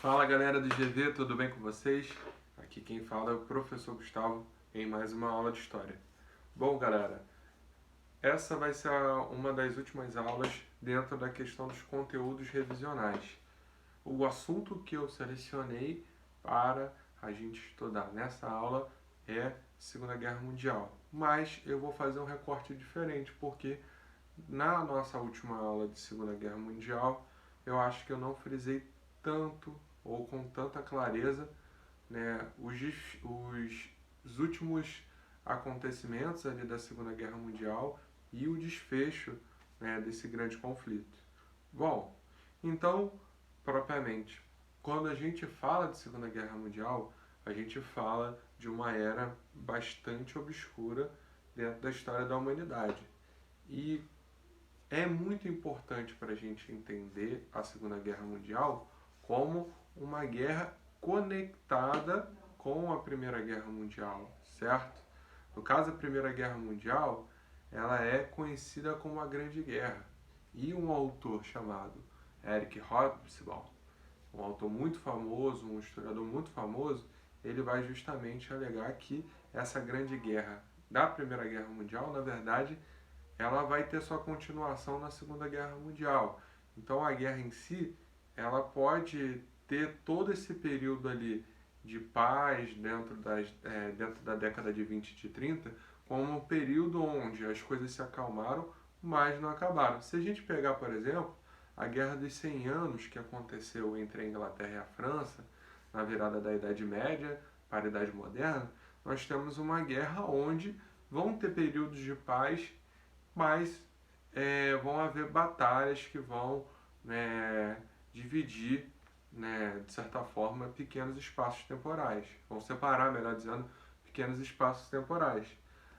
Fala galera do GV, tudo bem com vocês? Aqui quem fala é o professor Gustavo em mais uma aula de História. Bom galera, essa vai ser uma das últimas aulas dentro da questão dos conteúdos revisionais. O assunto que eu selecionei para a gente estudar nessa aula é Segunda Guerra Mundial, mas eu vou fazer um recorte diferente porque na nossa última aula de Segunda Guerra Mundial eu acho que eu não frisei tanto ou com tanta clareza, né, os últimos acontecimentos ali da Segunda Guerra Mundial e o desfecho, né, desse grande conflito. Bom, então, propriamente, quando a gente fala de Segunda Guerra Mundial, a gente fala de uma era bastante obscura dentro da história da humanidade. E é muito importante para a gente entender a Segunda Guerra Mundial como uma guerra conectada com a Primeira Guerra Mundial, certo? No caso, a Primeira Guerra Mundial, ela é conhecida como a Grande Guerra. E um autor chamado Eric Hobsbawm, um autor muito famoso, um historiador muito famoso, ele vai justamente alegar que essa Grande Guerra da Primeira Guerra Mundial, na verdade, ela vai ter sua continuação na Segunda Guerra Mundial. Então a guerra em si, ela pode ter todo esse período ali de paz dentro da década de 20 e de 30, como um período onde as coisas se acalmaram, mas não acabaram. Se a gente pegar, por exemplo, a Guerra dos 100 Anos, que aconteceu entre a Inglaterra e a França, na virada da Idade Média para a Idade Moderna, nós temos uma guerra onde vão ter períodos de paz, mas vão haver batalhas que vão, né, dividir, né, de certa forma, pequenos espaços temporais. Vão separar, melhor dizendo, pequenos espaços temporais.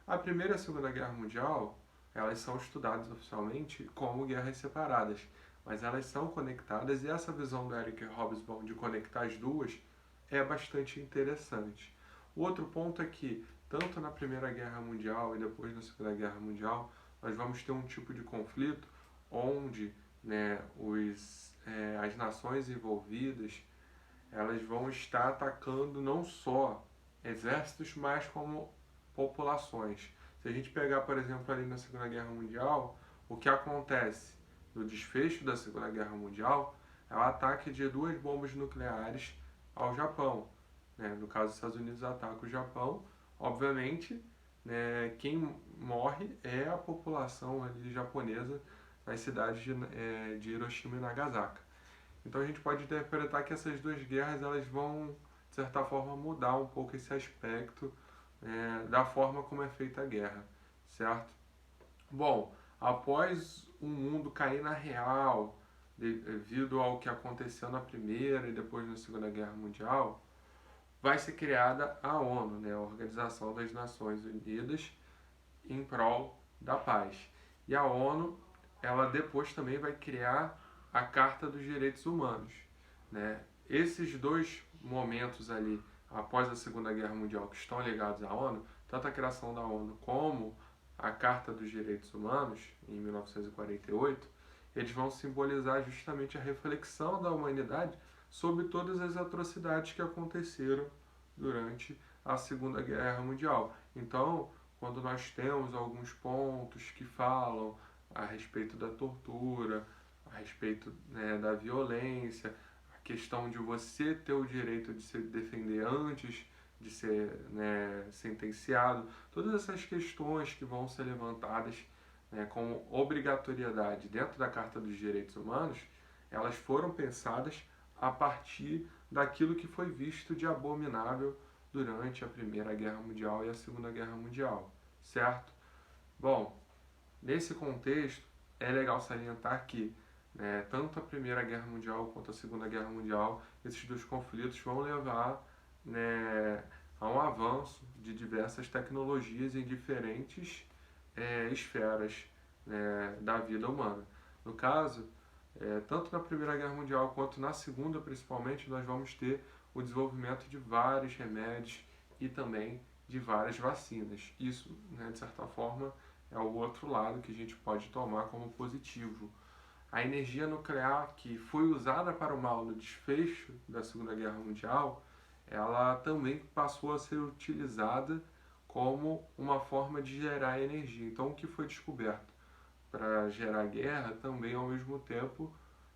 A Primeira e a Segunda Guerra Mundial, elas são estudadas oficialmente como guerras separadas, mas elas são conectadas e essa visão do Eric Hobsbawm de conectar as duas é bastante interessante. O outro ponto é que, tanto na Primeira Guerra Mundial e depois na Segunda Guerra Mundial, nós vamos ter um tipo de conflito onde, né, as nações envolvidas elas vão estar atacando não só exércitos, mas como populações. Se a gente pegar, por exemplo, ali na Segunda Guerra Mundial, o que acontece no desfecho da Segunda Guerra Mundial é o ataque de 2 bombas nucleares ao Japão. Né? No caso, os Estados Unidos atacam o Japão, obviamente, né, quem morre é a população ali japonesa nas cidades de Hiroshima e Nagasaki. Então a gente pode interpretar que essas duas guerras elas vão, de certa forma, mudar um pouco esse aspecto da forma como é feita a guerra, certo? Bom, após o mundo cair na real, devido ao que aconteceu na Primeira e depois na Segunda Guerra Mundial, vai ser criada a ONU, né, a Organização das Nações Unidas, em prol da paz. E a ONU, ela depois também vai criar a Carta dos Direitos Humanos. Né? Esses dois momentos ali, após a Segunda Guerra Mundial, que estão ligados à ONU, tanto a criação da ONU como a Carta dos Direitos Humanos, em 1948, eles vão simbolizar justamente a reflexão da humanidade sobre todas as atrocidades que aconteceram durante a Segunda Guerra Mundial. Então, quando nós temos alguns pontos que falam a respeito da tortura, a respeito, né, da violência, a questão de você ter o direito de se defender antes de ser, né, sentenciado, todas essas questões que vão ser levantadas, né, como obrigatoriedade dentro da Carta dos Direitos Humanos, elas foram pensadas a partir daquilo que foi visto de abominável durante a Primeira Guerra Mundial e a Segunda Guerra Mundial, certo? Bom, nesse contexto, é legal salientar que, né, tanto a Primeira Guerra Mundial quanto a Segunda Guerra Mundial, esses dois conflitos vão levar, né, a um avanço de diversas tecnologias em diferentes esferas, né, da vida humana. No caso, tanto na Primeira Guerra Mundial quanto na Segunda, principalmente, nós vamos ter o desenvolvimento de vários remédios e também de várias vacinas. Isso, né, de certa forma, é o outro lado que a gente pode tomar como positivo. a energia nuclear que foi usada para o mal no desfecho da Segunda Guerra Mundial, ela também passou a ser utilizada como uma forma de gerar energia. Então, o que foi descoberto para gerar guerra também, ao mesmo tempo,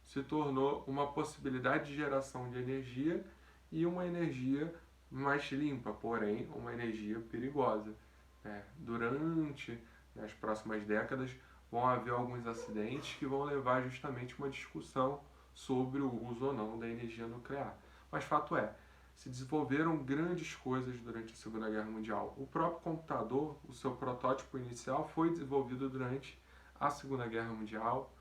se tornou uma possibilidade de geração de energia e uma energia mais limpa, porém uma energia perigosa. Durante as próximas décadas vão haver alguns acidentes que vão levar justamente uma discussão sobre o uso ou não da energia nuclear. Mas fato é, se desenvolveram grandes coisas durante a Segunda Guerra Mundial. O próprio computador, o seu protótipo inicial, foi desenvolvido durante a Segunda Guerra Mundial.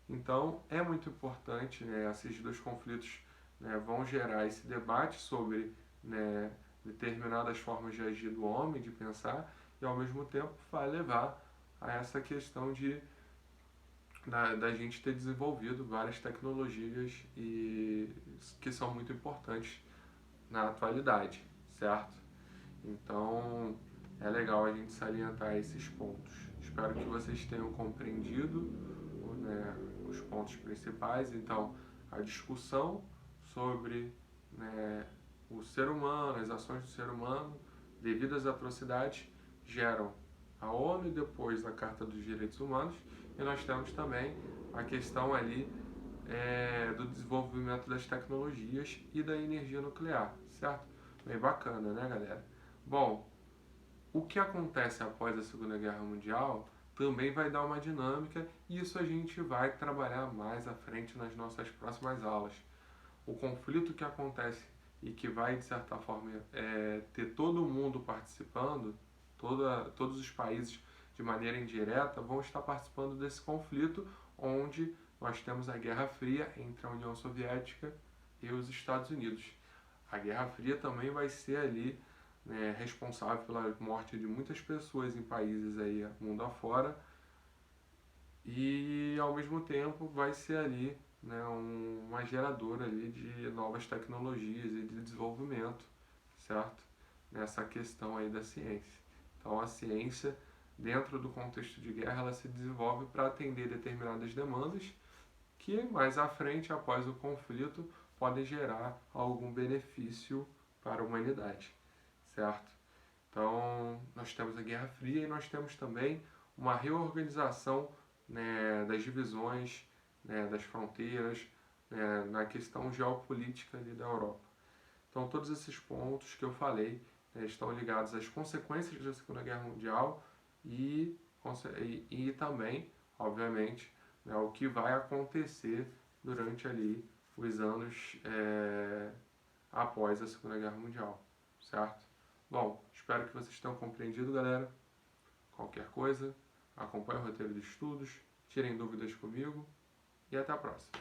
Então é muito importante, né, esses dois conflitos, né, vão gerar esse debate sobre, né, determinadas formas de agir do homem, de pensar, e ao mesmo tempo vai levar a essa questão da gente ter desenvolvido várias tecnologias que são muito importantes na atualidade, certo? Então é legal a gente salientar esses pontos. Espero que vocês tenham compreendido, né, os pontos principais. Então, a discussão sobre, né, o ser humano, as ações do ser humano devido às atrocidades geram a ONU e depois a Carta dos Direitos Humanos, e nós temos também a questão ali do desenvolvimento das tecnologias e da energia nuclear, certo? Bem bacana, né, galera? Bom, o que acontece após a Segunda Guerra Mundial também vai dar uma dinâmica, e isso a gente vai trabalhar mais à frente nas nossas próximas aulas. O conflito que acontece e que vai, de certa forma, ter todo mundo participando, todos os países de maneira indireta vão estar participando desse conflito, onde nós temos a Guerra Fria entre a União Soviética e os Estados Unidos. A Guerra Fria também vai ser ali, né, responsável pela morte de muitas pessoas em países aí mundo afora, e ao mesmo tempo vai ser ali, né, uma geradora ali de novas tecnologias e de desenvolvimento, certo? Nessa questão aí da ciência. Então a ciência, dentro do contexto de guerra, ela se desenvolve para atender determinadas demandas que mais à frente, após o conflito, podem gerar algum benefício para a humanidade, certo? Então, nós temos a Guerra Fria e nós temos também uma reorganização, né, das divisões, né, das fronteiras, né, na questão geopolítica ali da Europa. Então, todos esses pontos que eu falei, né, estão ligados às consequências da Segunda Guerra Mundial e, e também, obviamente, né, o que vai acontecer durante ali os anos após a Segunda Guerra Mundial, certo? Bom, espero que vocês tenham compreendido, galera. Qualquer coisa, acompanhe o roteiro de estudos, tirem dúvidas comigo e até a próxima.